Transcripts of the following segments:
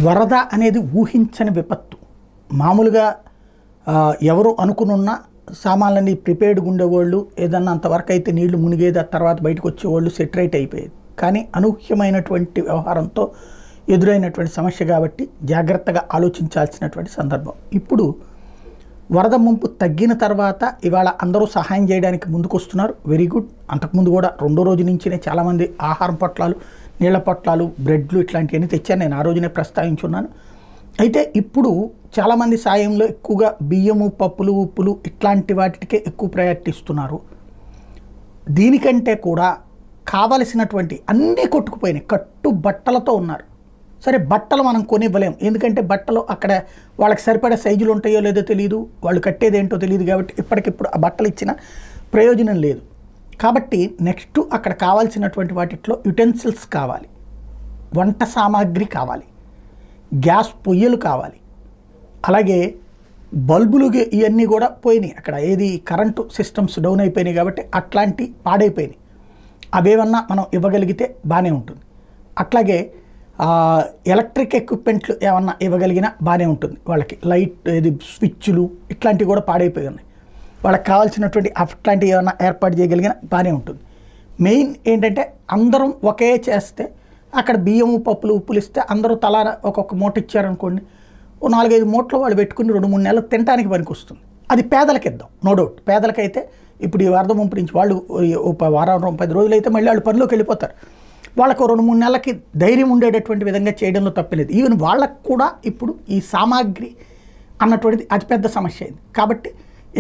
వరద అనేది ఊహించని విపత్తు. మామూలుగా ఎవరు అనుకునున్న సామాన్లన్నీ ప్రిపేర్డ్గా ఉండేవాళ్ళు, ఏదన్నా అంతవరకు అయితే నీళ్లు మునిగేది, ఆ తర్వాత బయటకు వచ్చేవాళ్ళు సెటరేట్ అయిపోయేది. కానీ అనూహ్యమైనటువంటి వ్యవహారంతో ఎదురైనటువంటి సమస్య కాబట్టి జాగ్రత్తగా ఆలోచించాల్సినటువంటి సందర్భం. ఇప్పుడు వరద ముంపు తగ్గిన తర్వాత ఇవాళ అందరూ సహాయం చేయడానికి ముందుకు వస్తున్నారు. Very good. అంతకుముందు కూడా రెండో రోజు నుంచినే చాలామంది ఆహారం పొట్లాలు, నీళ్ల పొట్లాలు, బ్రెడ్లు ఇట్లాంటివన్నీ తెచ్చారు. నేను ఆ రోజునే ప్రస్తావించున్నాను. అయితే ఇప్పుడు చాలామంది సాయంలో ఎక్కువగా బియ్యము, పప్పులు, ఉప్పులు ఇట్లాంటి వాటికే ఎక్కువ ప్రయారిటీ ఇస్తున్నారు. దీనికంటే కూడా కావలసినటువంటి అన్నీ కొట్టుకుపోయినాయి. కట్టు బట్టలతో ఉన్నారు. సరే, బట్టలు మనం కొనివ్వలేము, ఎందుకంటే బట్టలు అక్కడ వాళ్ళకి సరిపడే సైజులు ఉంటాయో లేదో తెలియదు, వాళ్ళు కట్టేది ఏంటో తెలియదు. కాబట్టి ఇప్పటికిప్పుడు ఆ బట్టలు ఇచ్చిన ప్రయోజనం లేదు. కాబట్టి నెక్స్ట్ అక్కడ కావాల్సినటువంటి వాటిలో యుటెన్సిల్స్ కావాలి, వంట సామాగ్రి కావాలి, గ్యాస్ పొయ్యలు కావాలి, అలాగే బల్బులు ఇవన్నీ కూడా పోయినాయి. అక్కడ ఏది కరెంటు సిస్టమ్స్ డౌన్ అయిపోయినాయి కాబట్టి అట్లాంటి పాడైపోయినాయి. అవేమన్నా మనం ఇవ్వగలిగితే బాగానే ఉంటుంది. అట్లాగే ఎలక్ట్రిక్ ఎక్విప్మెంట్లు ఏమన్నా ఇవ్వగలిగినా బాగానే ఉంటుంది. వాళ్ళకి లైట్, ఏది స్విచ్లు ఇట్లాంటివి కూడా పాడైపోయి ఉన్నాయి. వాళ్ళకి కావాల్సినటువంటి అట్లాంటివి ఏమన్నా ఏర్పాటు చేయగలిగినా బాగానే ఉంటుంది. మెయిన్ ఏంటంటే అందరం ఒకే చేస్తే అక్కడ బియ్యము, పప్పులు, ఉప్పులు ఇస్తే అందరూ తలా ఒక్కొక్క మూట ఇచ్చారనుకోండి, ఓ 4-5 మూటలు వాళ్ళు పెట్టుకుని 2-3 నెలలు తినడానికి పనికి వస్తుంది. అది పేదలకు ఇద్దాం, నో డౌట్. పేదలకైతే ఇప్పుడు ఈ వరద ముంపు నుంచి వాళ్ళు వారం 10 రోజులు అయితే మళ్ళీ వాళ్ళు పనిలోకి వెళ్ళిపోతారు. వాళ్ళకు 2-3 నెలలకి ధైర్యం ఉండేటటువంటి విధంగా చేయడంలో తప్పలేదు. ఈవెన్ వాళ్ళకు కూడా ఇప్పుడు ఈ సామాగ్రి అన్నటువంటిది అతిపెద్ద సమస్య అయింది. కాబట్టి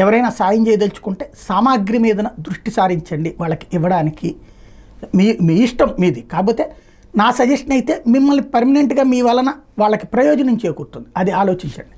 ఎవరైనా సాయం చేయదలుచుకుంటే సామాగ్రి మీద దృష్టి సారించండి. వాళ్ళకి ఇవ్వడానికి మీ ఇష్టం మీది. కాకపోతే నా సజెషన్ అయితే మిమ్మల్ని పర్మనెంట్గా మీ వలన వాళ్ళకి ప్రయోజనం చేకూరుతుంది, అది ఆలోచించండి.